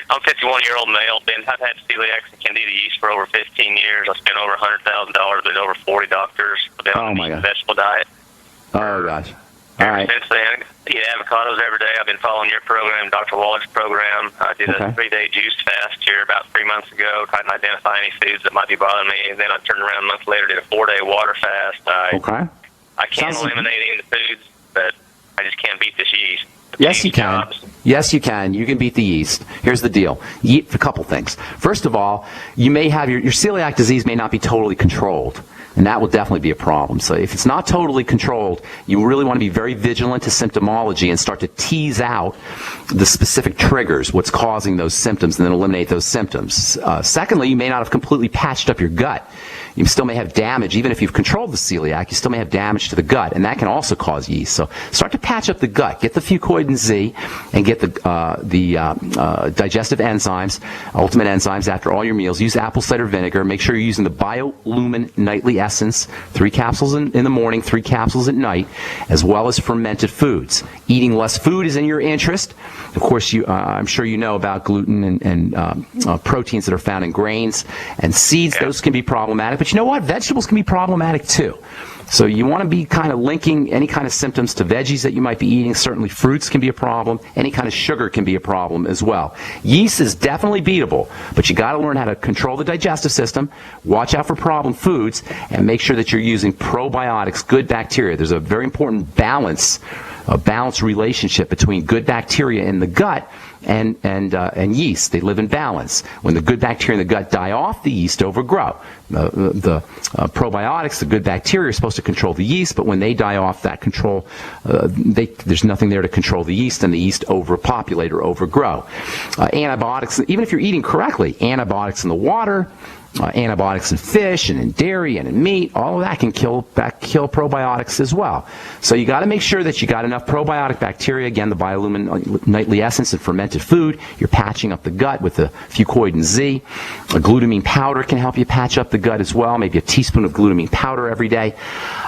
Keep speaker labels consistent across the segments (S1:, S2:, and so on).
S1: I'm a 51-year-old male. I've had celiac and candida yeast for over 15 years. I spent over $100,000 with over 40 doctors. I've been on a vegetable diet.
S2: Oh, gosh. All right.
S1: Since then, eat avocados every day. I've been following your program, Dr. Waller's program. I did a 3-day juice fast here about 3 months ago, trying to identify any foods that might be bothering me. And then I turned around a month later, did a 4-day water fast. I can't eliminate any of the foods, but I just can't beat this yeast.
S2: Yes, you can. Yes, you can. You can beat the yeast. Here's the deal. A couple things. First of all, you may have your celiac disease may not be totally controlled. And that will definitely be a problem. So if it's not totally controlled, you really want to be very vigilant to symptomology and start to tease out the specific triggers, what's causing those symptoms, and then eliminate those symptoms. Secondly, you may not have completely patched up your gut. You still may have damage. Even if you've controlled the celiac, you still may have damage to the gut, and that can also cause yeast. So start to patch up the gut. Get the Fucoidan Z and get the digestive enzymes, ultimate enzymes after all your meals. Use apple cider vinegar. Make sure you're using the BioLumin Nightly Essence, 3 capsules in the morning, 3 capsules at night, as well as fermented foods. Eating less food is in your interest. Of course, I'm sure you know about gluten and proteins that are found in grains and seeds. Those can be problematic. But you know what? Vegetables can be problematic too. So you want to be kind of linking any kind of symptoms to veggies that you might be eating. Certainly fruits can be a problem. Any kind of sugar can be a problem as well. Yeast is definitely beatable, but you got to learn how to control the digestive system, watch out for problem foods, and make sure that you're using probiotics, good bacteria. There's a very important balance, a balanced relationship between good bacteria in the gut and yeast. They live in balance. When the good bacteria in the gut die off, the yeast overgrow. The probiotics, the good bacteria, are supposed to control the yeast, but when they die off, that control, there's nothing there to control the yeast, and the yeast overpopulate or overgrow. Antibiotics, even if you're eating correctly, antibiotics in the water, antibiotics in fish and in dairy and in meat, all of that can kill probiotics as well. So you got to make sure that you got enough probiotic bacteria. Again, the BioLumin Nightly Essence and fermented food. You're patching up the gut with the Fucoidan Z. A glutamine powder can help you patch up the gut as well. Maybe a teaspoon of glutamine powder every day.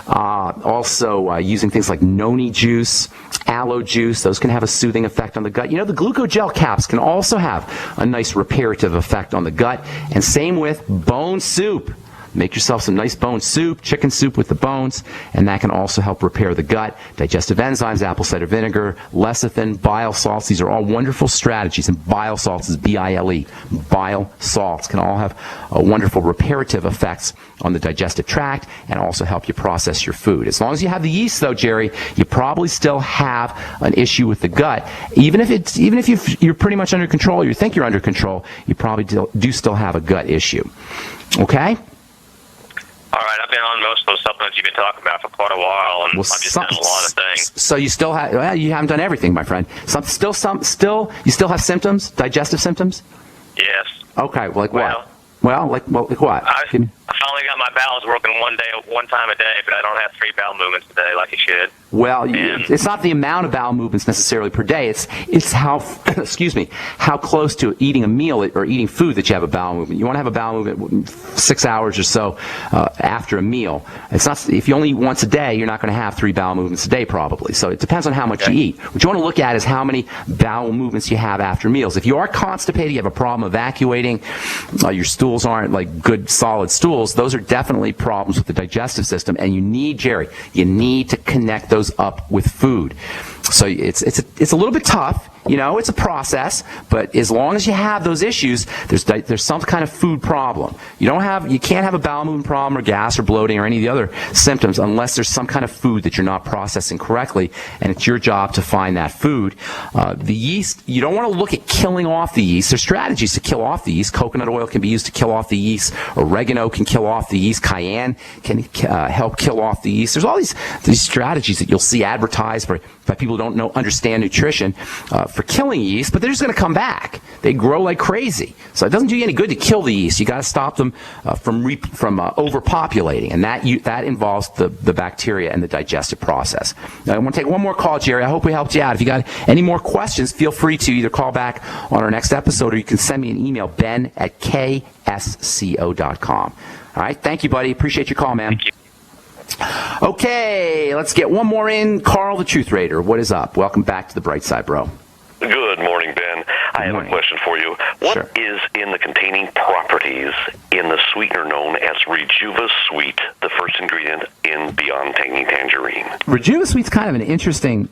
S2: Also, using things like noni juice, aloe juice. Those can have a soothing effect on the gut. You know, the glucogel caps can also have a nice reparative effect on the gut. And same with bone soup. Make yourself some nice bone soup, chicken soup with the bones, and that can also help repair the gut. Digestive enzymes, apple cider vinegar, lecithin, bile salts. These are all wonderful strategies, and bile salts is B-I-L-E. Bile salts can all have wonderful reparative effects on the digestive tract and also help you process your food. As long as you have the yeast, though, Jerry, you probably still have an issue with the gut. Even if you're pretty much under control, or you think you're under control, you probably do still have a gut issue. Okay?
S1: All right, I've been on most of those supplements you've been talking about for quite a while, and I've just done a lot of things.
S2: So you still have, well, you haven't done everything, my friend. You still have symptoms, digestive symptoms?
S1: Yes.
S2: Okay, like what? Like what?
S1: I finally got my bowels working one time a day, but I don't have 3 bowel movements a day like it should.
S2: Well, it's not the amount of bowel movements necessarily per day. It's how, how close to eating a meal or eating food that you have a bowel movement. You want to have a bowel movement 6 hours or so after a meal. It's not, if you only eat once a day, you're not going to have 3 bowel movements a day probably. So it depends on how much you eat. What you want to look at is how many bowel movements you have after meals. If you are constipated, you have a problem evacuating, your stools aren't like good solid stools, those are definitely problems with the digestive system, and you need to connect those up with food. So it's a little bit tough. It's a process, but as long as you have those issues, there's some kind of food problem. You can't have a bowel movement problem or gas or bloating or any of the other symptoms unless there's some kind of food that you're not processing correctly, and it's your job to find that food. The yeast, you don't want to look at killing off the yeast. There's strategies to kill off the yeast. Coconut oil can be used to kill off the yeast. Oregano can kill off the yeast. Cayenne can help kill off the yeast. There's all these strategies that you'll see advertised by people who don't understand nutrition for killing yeast, but they're just going to come back. They grow like crazy. So it doesn't do you any good to kill the yeast. You got to stop them from overpopulating, and that involves the bacteria and the digestive process. Now, I want to take one more call, Jerry. I hope we helped you out. If you got any more questions, feel free to either call back on our next episode, or you can send me an email, ben@ksco.com. All right, thank you, buddy. Appreciate your call, man.
S1: Thank you.
S2: Okay, let's get one more in. Carl, the Truth Raider, what is up? Welcome back to the bright side, bro.
S3: Good morning, Ben. I have a question for you. What is in the containing properties in the sweetener known as Rejuva Sweet, the first ingredient in Beyond Tangy Tangerine?
S2: Rejuva Sweet's kind of an interesting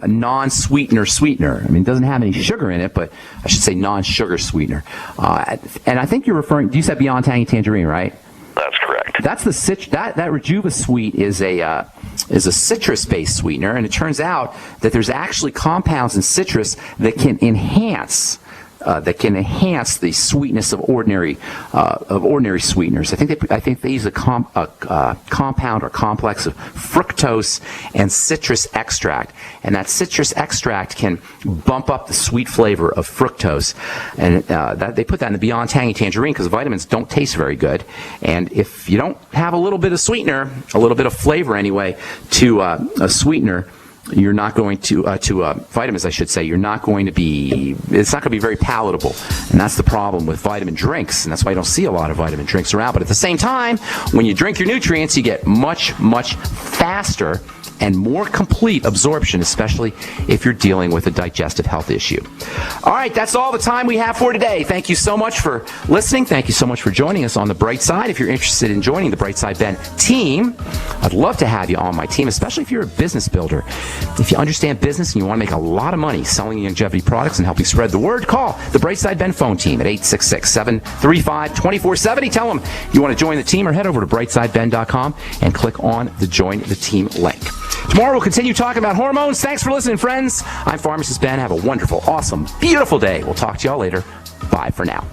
S2: non-sweetener sweetener. I mean, it doesn't have any sugar in it, but I should say non-sugar sweetener. And I think you're referring, you said Beyond Tangy Tangerine, right?
S3: That's correct.
S2: That's that Rejuva Sweet is a citrus-based sweetener, and it turns out that there's actually compounds in citrus that can enhance the sweetness of ordinary sweeteners. I think they use a compound or complex of fructose and citrus extract, and that citrus extract can bump up the sweet flavor of fructose, and they put that in the Beyond Tangy Tangerine because vitamins don't taste very good, and if you don't have a little bit of sweetener, a little bit of flavor anyway, to a sweetener, you're not going to vitamins, I should say, it's not going to be very palatable. And that's the problem with vitamin drinks, and that's why you don't see a lot of vitamin drinks around. But at the same time, when you drink your nutrients, you get much, much faster and more complete absorption, especially if you're dealing with a digestive health issue. All right, that's all the time we have for today. Thank you so much for listening. Thank you so much for joining us on The Bright Side. If you're interested in joining the Bright Side Ben team, I'd love to have you on my team, especially if you're a business builder. If you understand business and you want to make a lot of money selling longevity products and helping spread the word, call the Bright Side Ben phone team at 866-735-2470. Tell them you want to join the team, or head over to brightsideben.com and click on the Join the Team link. Tomorrow we'll continue talking about hormones. Thanks for listening, friends. I'm Pharmacist Ben. Have a wonderful, awesome, beautiful day. We'll talk to y'all later. Bye for now.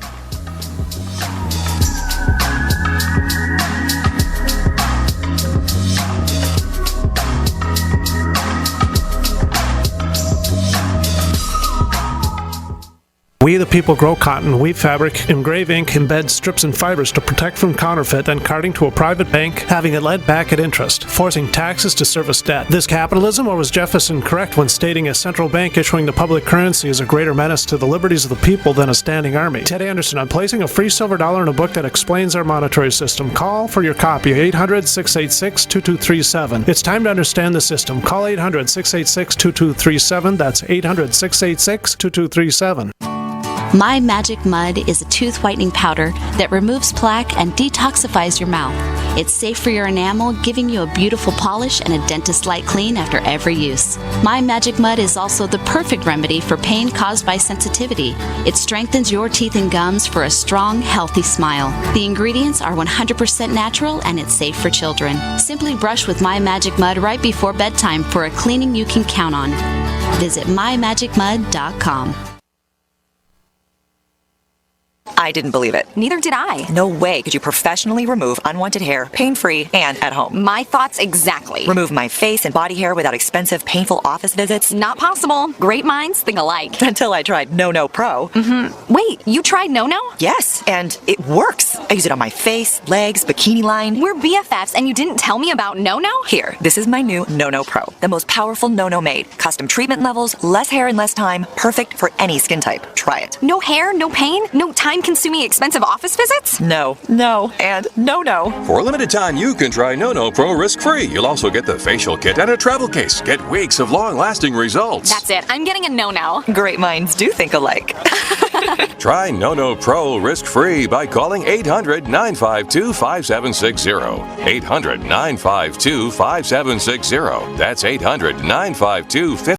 S4: We the people grow cotton, weave fabric, engrave ink, embed strips and fibers to protect from counterfeit, then carting to a private bank, having it led back at interest, forcing taxes to service debt. This capitalism, or was Jefferson correct when stating a central bank issuing the public currency is a greater menace to the liberties of the people than a standing army? Ted Anderson, I'm placing a free silver dollar in a book that explains our monetary system. Call for your copy, 800-686-2237. It's time to understand the system. Call 800-686-2237. That's 800-686-2237.
S5: My Magic Mud is a tooth whitening powder that removes plaque and detoxifies your mouth. It's safe for your enamel, giving you a beautiful polish and a dentist-like clean after every use. My Magic Mud is also the perfect remedy for pain caused by sensitivity. It strengthens your teeth and gums for a strong, healthy smile. The ingredients are 100% natural and it's safe for children. Simply brush with My Magic Mud right before bedtime for a cleaning you can count on. Visit mymagicmud.com.
S6: I didn't believe it.
S7: Neither did I.
S6: No way could you professionally remove unwanted hair, pain-free, and at home.
S7: My thoughts exactly.
S6: Remove my face and body hair without expensive, painful office visits?
S7: Not possible. Great minds think alike.
S6: Until I tried No Pro.
S7: Wait, you tried No?
S6: Yes, and it works. I use it on my face, legs, bikini line.
S7: We're BFFs and you didn't tell me about No?
S6: Here, this is my new No Pro. The most powerful No made. Custom treatment levels, less hair in less time. Perfect for any skin type. Try it.
S7: No hair, no pain, no time-consuming expensive office visits?
S6: No, and no.
S8: For a limited time, you can try No Pro risk-free. You'll also get the facial kit and a travel case. Get weeks of long-lasting results.
S7: That's it. I'm getting a No.
S6: Great minds do think alike.
S8: Try No Pro risk-free by calling 800-952-5760. 800-952-5760. That's 800-952-5760.